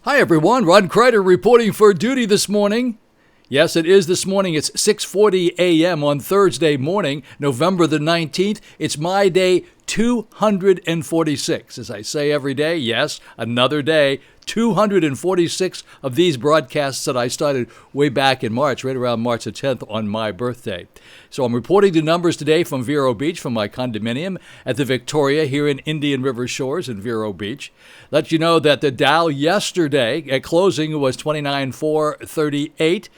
Hi everyone, Ron Crider reporting for duty this morning. Yes, it is this morning. It's 6:40 a.m. on Thursday morning, November the 19th. It's my day 246. As I say every day, yes, another day, 246 of these broadcasts that I started way back in March, right around March the 10th on my birthday. So I'm reporting the numbers today from Vero Beach, from my condominium at the Victoria here in Indian River Shores in Vero Beach. Let you know that the Dow yesterday at closing was 29,438.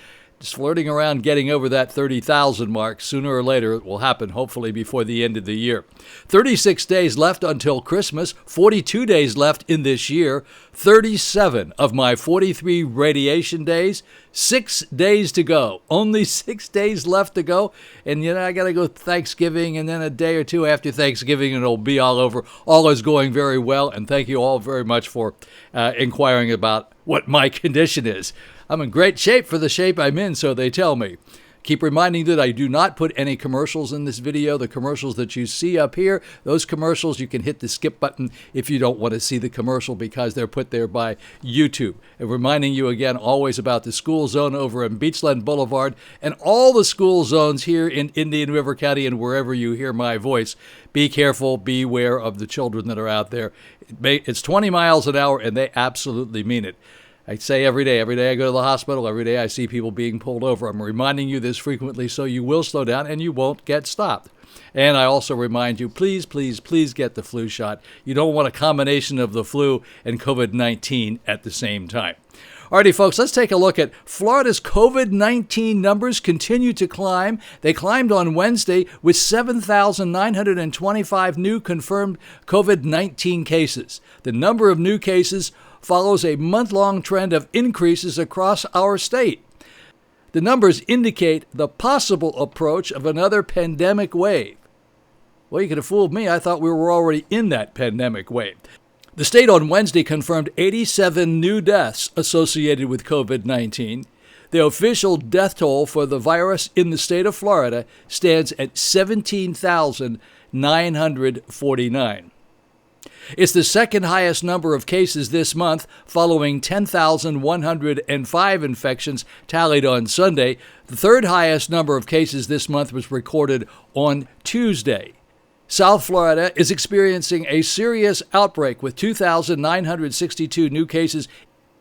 Just flirting around getting over that 30,000 mark. Sooner or later it will happen, hopefully before the end of the year. 36 days left until Christmas, 42 days left in this year, 37 of my 43 radiation days, 6 days to go. Only 6 days left to go. And I got to go Thanksgiving, and then a day or two after Thanksgiving and it'll be all over. All is going very well, and thank you all very much for inquiring about what my condition is. I'm in great shape for the shape I'm in, so they tell me. Keep reminding that I do not put any commercials in this video. The commercials that you see up here, those commercials, you can hit the skip button if you don't want to see the commercial because they're put there by YouTube. And reminding you again always about the school zone over in Beachland Boulevard and all the school zones here in Indian River County and wherever you hear my voice. Be careful, beware of the children that are out there. It's 20 miles an hour and they absolutely mean it. I say every day I go to the hospital, every day I see people being pulled over. I'm reminding you this frequently so you will slow down and you won't get stopped. And I also remind you, please, please, please get the flu shot. You don't want a combination of the flu and COVID-19 at the same time. Alrighty, folks, let's take a look at Florida's COVID-19 numbers continue to climb. They climbed on Wednesday with 7,925 new confirmed COVID-19 cases. The number of new cases follows a month-long trend of increases across our state. The numbers indicate the possible approach of another pandemic wave. Well, you could have fooled me. I thought we were already in that pandemic wave. The state on Wednesday confirmed 87 new deaths associated with COVID-19. The official death toll for the virus in the state of Florida stands at 17,949. It's the second highest number of cases this month, following 10,105 infections tallied on Sunday. The third highest number of cases this month was recorded on Tuesday. South Florida is experiencing a serious outbreak with 2,962 new cases,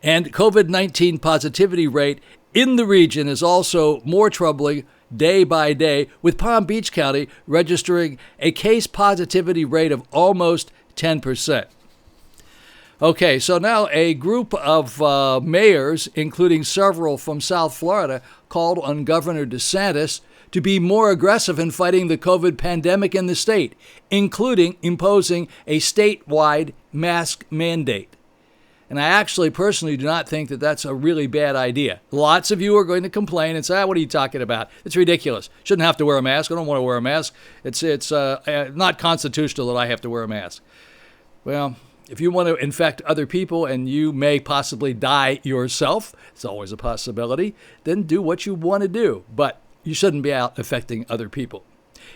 and COVID-19 positivity rate in the region is also more troubling day by day, with Palm Beach County registering a case positivity rate of almost 10%. Okay, so now a group of mayors, including several from South Florida, called on Governor DeSantis to be more aggressive in fighting the COVID pandemic in the state, including imposing a statewide mask mandate. And I actually personally do not think that that's a really bad idea. Lots of you are going to complain and say, what are you talking about? It's ridiculous. Shouldn't have to wear a mask. I don't want to wear a mask. It's not constitutional that I have to wear a mask. Well, if you want to infect other people and you may possibly die yourself, it's always a possibility, then do what you want to do. But you shouldn't be out affecting other people.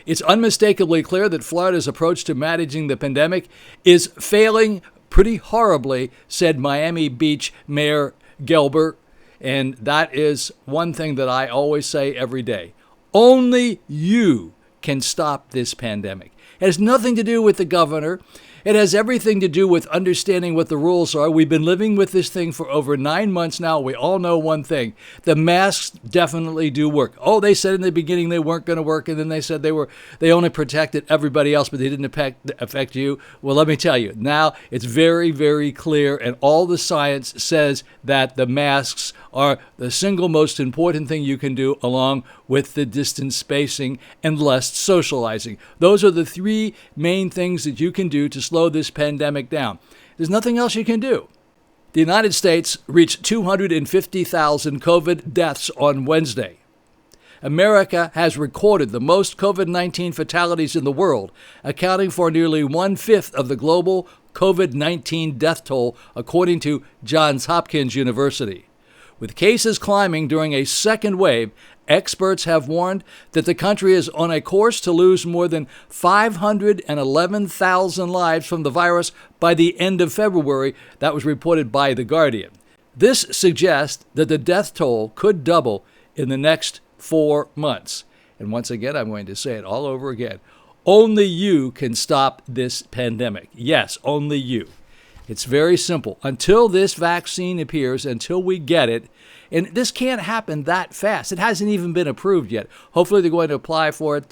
It's unmistakably clear that Florida's approach to managing the pandemic is failing pretty horribly, said Miami Beach Mayor Gelber. And that is one thing that I always say every day. Only you can stop this pandemic. It has nothing to do with the governor. It has everything to do with understanding what the rules are. We've been living with this thing for over 9 months now. We all know one thing. The masks definitely do work. Oh, they said in the beginning they weren't going to work, and then they said they only protected everybody else, but they didn't affect you. Well, let me tell you, now it's very, very clear, and all the science says that the masks are the single most important thing you can do, along with the distance spacing and less socializing. Those are the three main things that you can do to slow this pandemic down. There's nothing else you can do. The United States reached 250,000 COVID deaths on Wednesday. America has recorded the most COVID-19 fatalities in the world, accounting for nearly 1/5 of the global COVID-19 death toll, according to Johns Hopkins University. With cases climbing during a second wave, experts have warned that the country is on a course to lose more than 511,000 lives from the virus by the end of February. That was reported by The Guardian. This suggests that the death toll could double in the next 4 months. And once again, I'm going to say it all over again. Only you can stop this pandemic. Yes, only you. It's very simple. Until this vaccine appears, until we get it, and this can't happen that fast. It hasn't even been approved yet. Hopefully they're going to apply for it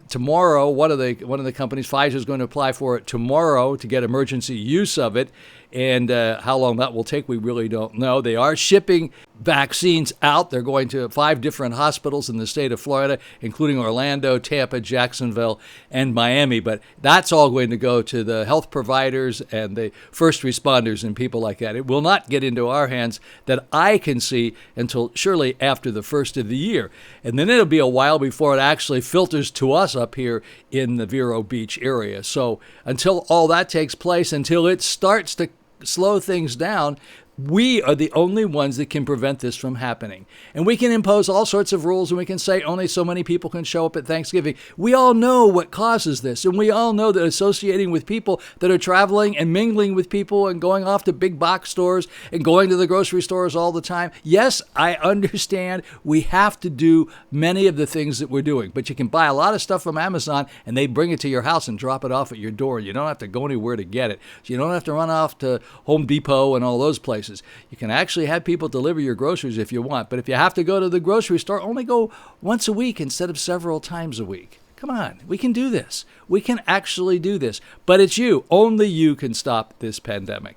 tomorrow. One of the companies, Pfizer, is going to apply for it tomorrow to get emergency use of it. And how long that will take, we really don't know. They are shipping vaccines out. They're going to 5 different hospitals in the state of Florida, including Orlando, Tampa, Jacksonville, and Miami. But that's all going to go to the health providers and the first responders and people like that. It will not get into our hands that I can see until surely after the first of the year. And then it'll be a while before it actually filters to us up here in the Vero Beach area. So until all that takes place, until it starts to slow things down, we are the only ones that can prevent this from happening. And we can impose all sorts of rules, and we can say only so many people can show up at Thanksgiving. We all know what causes this, and we all know that associating with people that are traveling and mingling with people and going off to big box stores and going to the grocery stores all the time. Yes, I understand we have to do many of the things that we're doing, but you can buy a lot of stuff from Amazon, and they bring it to your house and drop it off at your door. You don't have to go anywhere to get it. So you don't have to run off to Home Depot and all those places. You can actually have people deliver your groceries if you want, but if you have to go to the grocery store, only go once a week instead of several times a week. Come on, we can do this. We can actually do this, but it's you. Only you can stop this pandemic.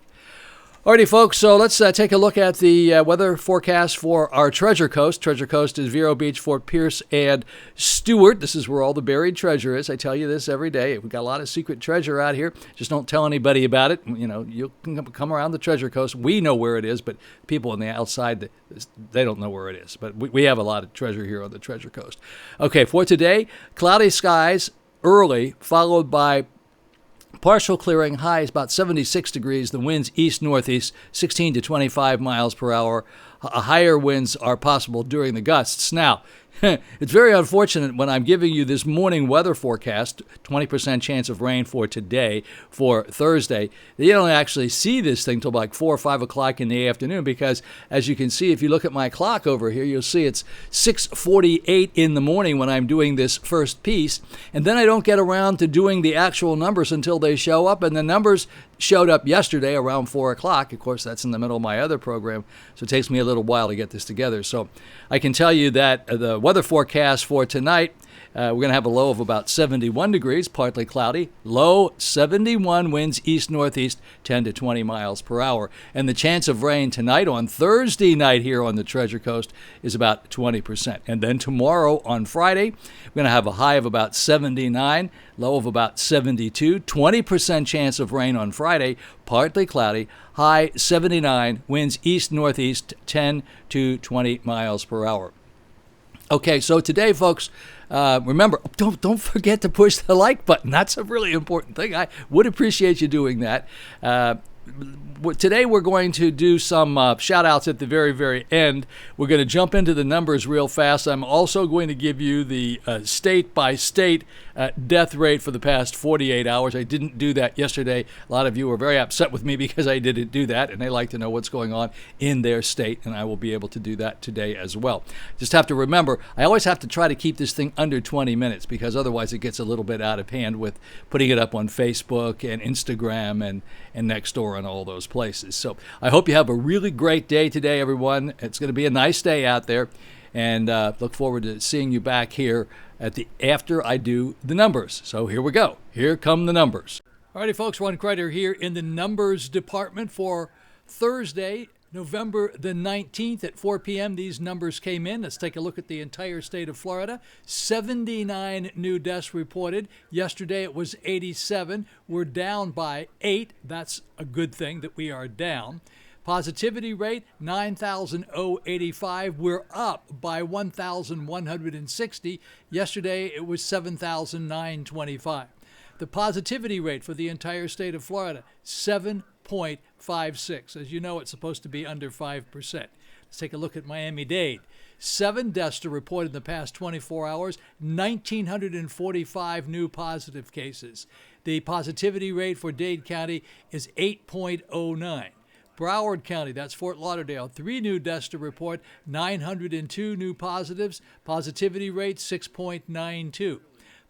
Alrighty, folks, so let's take a look at the weather forecast for our Treasure Coast. Treasure Coast is Vero Beach, Fort Pierce, and Stewart. This is where all the buried treasure is. I tell you this every day. We've got a lot of secret treasure out here. Just don't tell anybody about it. You know, you can come around the Treasure Coast. We know where it is, but people on the outside, they don't know where it is. But we have a lot of treasure here on the Treasure Coast. Okay, for today, cloudy skies early, followed by partial clearing, highs about 76 degrees. The winds east-northeast, 16 to 25 miles per hour. Higher winds are possible during the gusts. Now, it's very unfortunate when I'm giving you this morning weather forecast, 20% chance of rain for today, for Thursday. You don't actually see this thing till like 4 or 5 o'clock in the afternoon because, as you can see, if you look at my clock over here, you'll see it's 6:48 in the morning when I'm doing this first piece. And then I don't get around to doing the actual numbers until they show up. And the numbers showed up yesterday around 4 o'clock. Of course, that's in the middle of my other program, so it takes me a little while to get this together. So I can tell you that the weather forecast for tonight, we're going to have a low of about 71 degrees, partly cloudy. Low 71, winds east-northeast, 10 to 20 miles per hour. And the chance of rain tonight on Thursday night here on the Treasure Coast is about 20%. And then tomorrow on Friday, we're going to have a high of about 79, low of about 72. 20% chance of rain on Friday, partly cloudy. High 79, winds east-northeast, 10 to 20 miles per hour. Okay, so today, folks, remember, don't forget to push the like button. That's a really important thing. I would appreciate you doing that. Today we're going to do some shout-outs at the very, very end. We're going to jump into the numbers real fast. I'm also going to give you the state-by-state death rate for the past 48 hours. I didn't do that yesterday. A lot of you were very upset with me because I didn't do that, and they like to know what's going on in their state, and I will be able to do that today as well. Just have to remember, I always have to try to keep this thing under 20 minutes because otherwise it gets a little bit out of hand with putting it up on Facebook and Instagram and Nextdoor and all those places. So I hope you have a really great day today, everyone. It's going to be a nice day out there, and look forward to seeing you back here after I do the numbers. So here we go. Here come the numbers. Alrighty, folks, Ron Crider here in the numbers department for Thursday, November the 19th at 4 p.m. These numbers came in. Let's take a look at the entire state of Florida. 79 new deaths reported. Yesterday it was 87. We're down by 8. That's a good thing that we are down. Positivity rate, 9,085. We're up by 1,160. Yesterday it was 7,925. The positivity rate for the entire state of Florida, 7.56. As you know, it's supposed to be under 5%. Let's take a look at Miami-Dade. 7 deaths to report in the past 24 hours, 1,945 new positive cases. The positivity rate for Dade County is 8.09. Broward County, that's Fort Lauderdale, 3 new deaths to report, 902 new positives, positivity rate 6.92.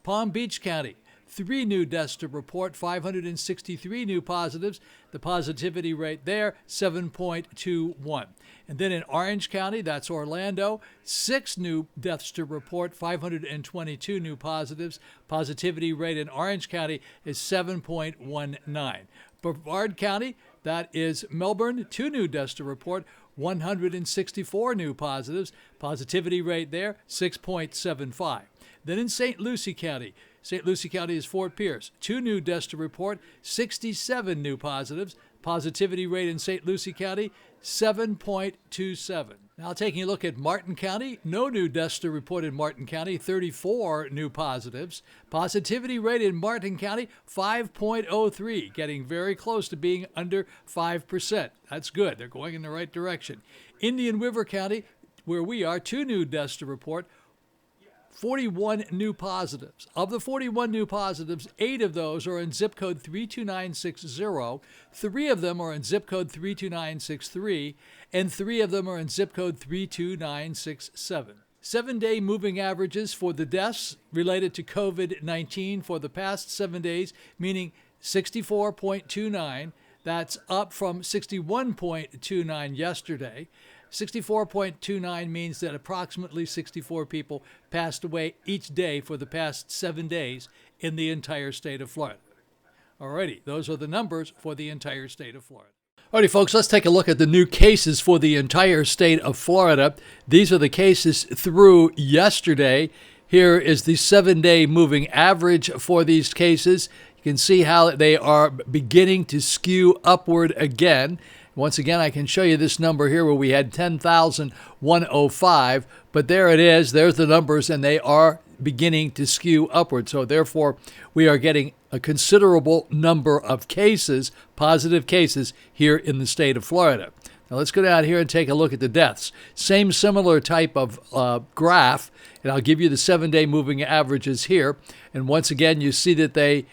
Palm Beach County, 3 new deaths to report, 563 new positives. The positivity rate there, 7.21. And then in Orange County, that's Orlando, 6 new deaths to report, 522 new positives. Positivity rate in Orange County is 7.19. Brevard County, that is Melbourne, 2 new deaths to report, 164 new positives. Positivity rate there, 6.75. Then in St. Lucie County is Fort Pierce, 2 new deaths to report, 67 new positives. Positivity rate in St. Lucie County, 7.27. Now taking a look at Martin County, no new deaths to report in Martin County, 34 new positives. Positivity rate in Martin County, 5.03, getting very close to being under 5%. That's good. They're going in the right direction. Indian River County, where we are, 2 new deaths to report, 41 new positives. Of the 41 new positives, 8 of those are in zip code 32960, 3 of them are in zip code 32963, and 3 of them are in zip code 32967. 7-day moving averages for the deaths related to COVID-19 for the past 7 days, meaning 64.29. That's up from 61.29 yesterday. 64.29 means that approximately 64 people passed away each day for the past 7 days in the entire state of Florida. Alrighty, those are the numbers for the entire state of Florida. Alrighty, folks, let's take a look at the new cases for the entire state of Florida. These are the cases through yesterday. Here is the 7-day moving average for these cases. You can see how they are beginning to skew upward again. Once again, I can show you this number here where we had 10,105, but there it is. There's the numbers, and they are beginning to skew upward. So therefore, we are getting a considerable number of cases, positive cases, here in the state of Florida. Now let's go down here and take a look at the deaths. Same similar type of graph, and I'll give you the 7-day moving averages here. And once again, you see that they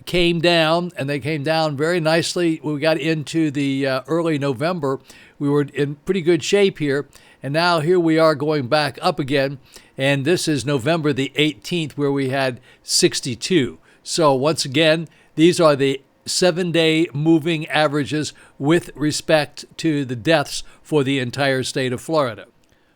came down, and they came down very nicely. We got into the early November. We were in pretty good shape here, and now here we are going back up again, and this is November the 18th where we had 62. So once again, these are the 7-day moving averages with respect to the deaths for the entire state of Florida.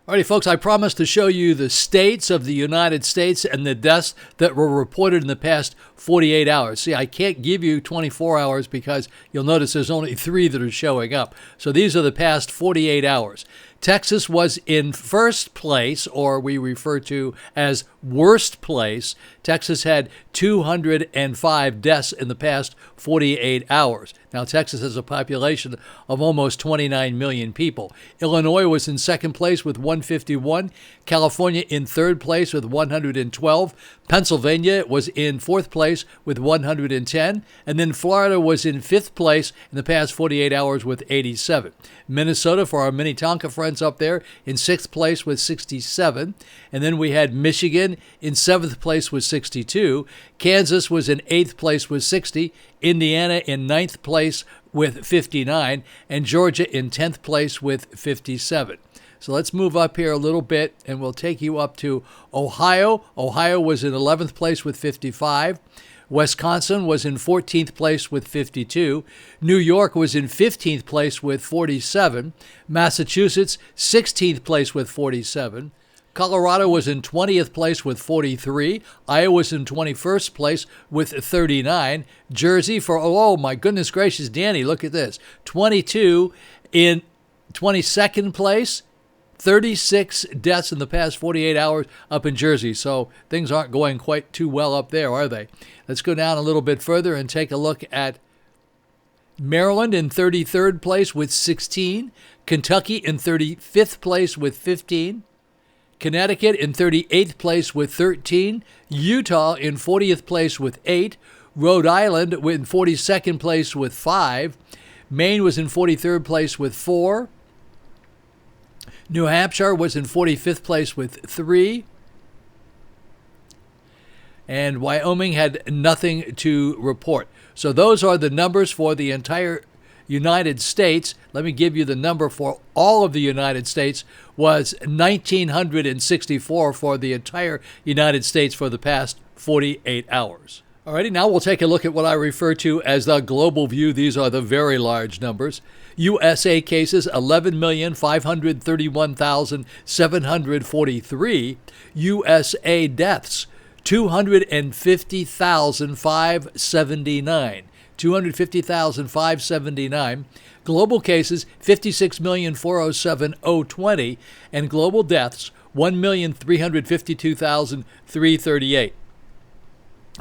Alrighty, folks, I promised to show you the states of the United States and the deaths that were reported in the past 48 hours. See, I can't give you 24 hours because you'll notice there's only 3 that are showing up. So these are the past 48 hours. Texas was in first place, or we refer to as worst place. Texas had 205 deaths in the past 48 hours. Now, Texas has a population of almost 29 million people. Illinois was in second place with 151. California in third place with 112. Pennsylvania was in fourth place with 110. And then Florida was in fifth place in the past 48 hours with 87. Minnesota, for our Minnetonka friends up there, in sixth place with 67. And then we had Michigan in seventh place with 62. Kansas was in eighth place with 60. Indiana in ninth place with 59. And Georgia in 10th place with 57. So let's move up here a little bit, and we'll take you up to Ohio. Ohio was in 11th place with 55. Wisconsin was in 14th place with 52. New York was in 15th place with 47. Massachusetts, 16th place with 47. Colorado was in 20th place with 43. Iowa was in 21st place with 39. Jersey, for, oh my goodness gracious, Danny, look at this. 22 in 22nd place. 36 deaths in the past 48 hours up in Jersey. So things aren't going quite too well up there, are they? Let's go down a little bit further and take a look at Maryland in 33rd place with 16. Kentucky in 35th place with 15. Connecticut in 38th place with 13. Utah in 40th place with 8. Rhode Island in 42nd place with 5. Maine was in 43rd place with 4. New Hampshire was in 45th place with 3. And Wyoming had nothing to report. So those are the numbers for the entire United States, let me give you the number for all of the United States, was 1,964 for the entire United States for the past 48 hours. Alrighty, now we'll take a look at what I refer to as the global view. These are the very large numbers. USA cases, 11,531,743. USA deaths, 250,579. 250,579. Global cases, 56,407,020. And global deaths, 1,352,338.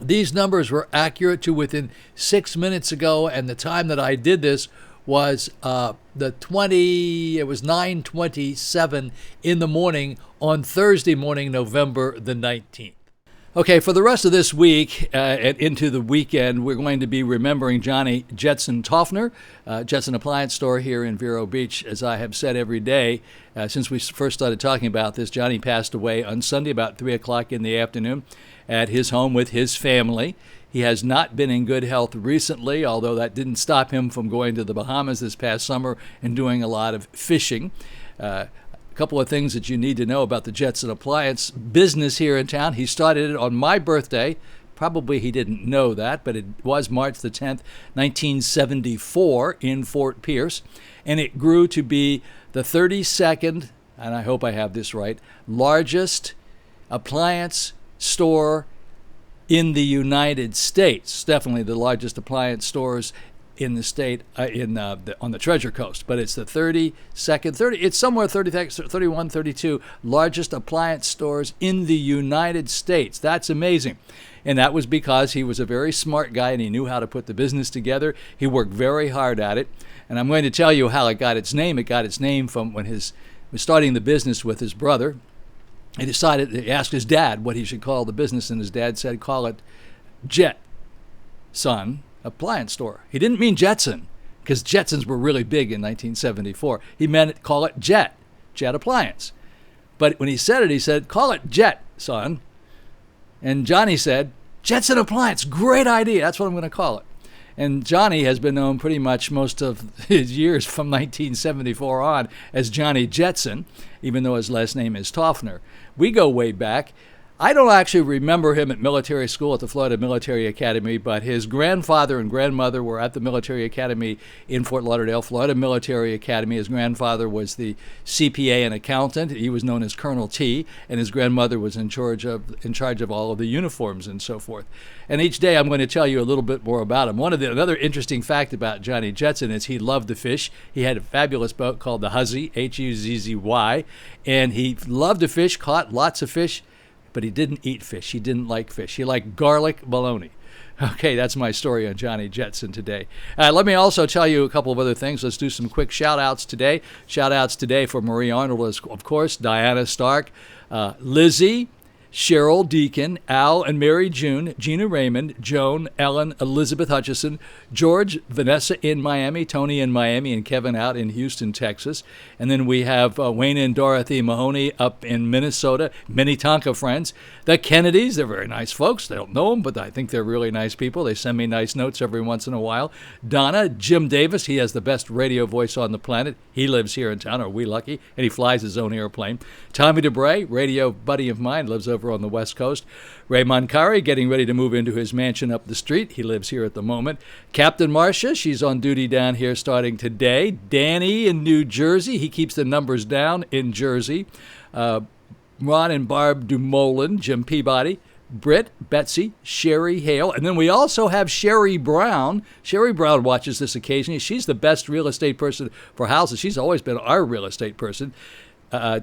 These numbers were accurate to within 6 minutes ago, and the time that I did this was it was 9:27 in the morning on Thursday morning, November the 19th. Okay, for the rest of this week and into the weekend, we're going to be remembering Johnny Jetson Toffner, Jetson Appliance Store here in Vero Beach. As I have said every day since we first started talking about this, Johnny passed away on Sunday about 3 o'clock in the afternoon at his home with his family. He has not been in good health recently, although that didn't stop him from going to the Bahamas this past summer and doing a lot of fishing. A couple of things that you need to know about the Jetson Appliance business here in town. He started it on my birthday. Probably he didn't know that, but it was March the 10th, 1974 in Fort Pierce. And it grew to be the 32nd, and I hope I have this right, largest appliance store in the United States. Definitely the largest appliance stores in the state, on the Treasure Coast, but it's the 32nd, it's somewhere 31, 32 largest appliance stores in the United States. That's amazing. And that was because he was a very smart guy and he knew how to put the business together. He worked very hard at it. And I'm going to tell you how it got its name. It got its name from when he was starting the business with his brother. He asked his dad what he should call the business, and his dad said, call it Jetson Appliance Store. He didn't mean Jetson, because Jetsons were really big in 1974. He meant call it Jet Appliance. But when he said it, he said, call it Jetson. And Johnny said, Jetson Appliance, great idea. That's what I'm going to call it. And Johnny has been known pretty much most of his years from 1974 on as Johnny Jetson, even though his last name is Toffner. We go way back. I don't actually remember him at military school at the Florida Military Academy, but his grandfather and grandmother were at the military academy in Fort Lauderdale, Florida Military Academy. His grandfather was the CPA and accountant. He was known as Colonel T, and his grandmother was in charge of all of the uniforms and so forth. And each day I'm going to tell you a little bit more about him. Another interesting fact about Johnny Jetson is he loved to fish. He had a fabulous boat called the Huzzy, Huzzy, and he loved to fish, caught lots of fish. But he didn't eat fish. He didn't like fish. He liked garlic bologna. Okay, that's my story on Johnny Jetson today. Let me also tell you a couple of other things. Let's do some quick shout-outs today. Shout-outs today for Marie Arnold, of course, Diana Stark, Lizzie, Cheryl Deacon, Al and Mary June, Gina Raymond, Joan, Ellen, Elizabeth Hutchison, George, Vanessa in Miami, Tony in Miami, and Kevin out in Houston, Texas. And then we have Wayne and Dorothy Mahoney up in Minnesota, Minnetonka friends. The Kennedys, they're very nice folks. They don't know them, but I think they're really nice people. They send me nice notes every once in a while. Donna, Jim Davis, he has the best radio voice on the planet. He lives here in town, are we lucky? And he flies his own airplane. Tommy DeBray, radio buddy of mine, lives over on the West Coast. Ray Moncari getting ready to move into his mansion up the street. He lives here at the moment. Captain Marcia, she's on duty down here starting today. Danny in New Jersey. He keeps the numbers down in Jersey. Ron and Barb Dumoulin, Jim Peabody, Britt, Betsy, Sherry Hale, and then we also have Sherry Brown. Sherry Brown watches this occasionally. She's the best real estate person for houses. She's always been our real estate person.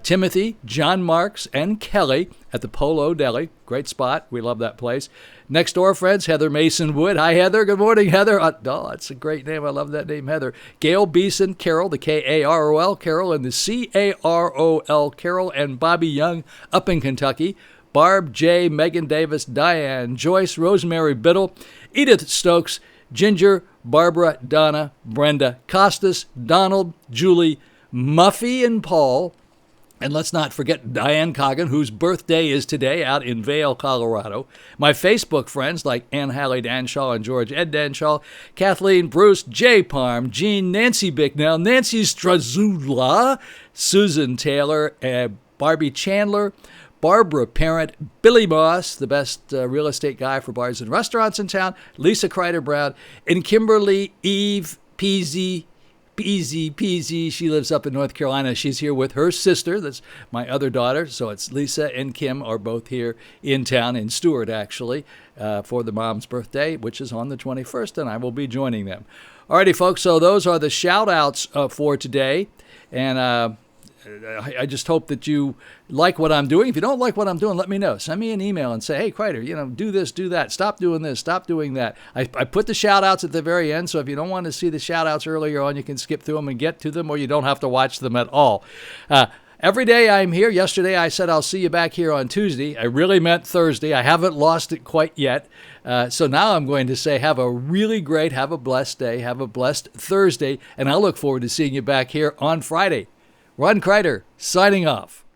Timothy, John Marks, and Kelly at the Polo Deli. Great spot. We love that place. Next door friends, Heather Mason Wood. Hi, Heather. Good morning, Heather. Oh, that's a great name. I love that name, Heather. Gail Beeson, Carol, the Karol, Carol, and the Carol, Carol, and Bobby Young up in Kentucky. Barb, Jay, Megan Davis, Diane, Joyce, Rosemary Biddle, Edith Stokes, Ginger, Barbara, Donna, Brenda, Costas, Donald, Julie, Muffy and Paul, And let's not forget Diane Coggin, whose birthday is today out in Vail, Colorado. My Facebook friends like Ann Hallie Danshaw and George Ed Danshaw, Kathleen Bruce, Jay Parm, Jean, Nancy Bicknell, Nancy Strazula, Susan Taylor, Barbie Chandler, Barbara Parent, Billy Moss, the best real estate guy for bars and restaurants in town, Lisa Crider Brown, and Kimberly Eve Peasy. She lives up in North Carolina. She's here with her sister. That's my other daughter. So it's Lisa and Kim are both here in town, in Stewart, actually, for the mom's birthday, which is on the 21st, and I will be joining them. Alrighty, folks, so those are the shout-outs for today. And I just hope that you like what I'm doing. If you don't like what I'm doing, let me know. Send me an email and say, hey, Crider, do this, do that. Stop doing this, stop doing that. I put the shout-outs at the very end, so if you don't want to see the shout-outs earlier on, you can skip through them and get to them, or you don't have to watch them at all. Every day I'm here. Yesterday I said I'll see you back here on Tuesday. I really meant Thursday. I haven't lost it quite yet. So now I'm going to say have a really great, have a blessed day, have a blessed Thursday, and I look forward to seeing you back here on Friday. Ron Crider, signing off.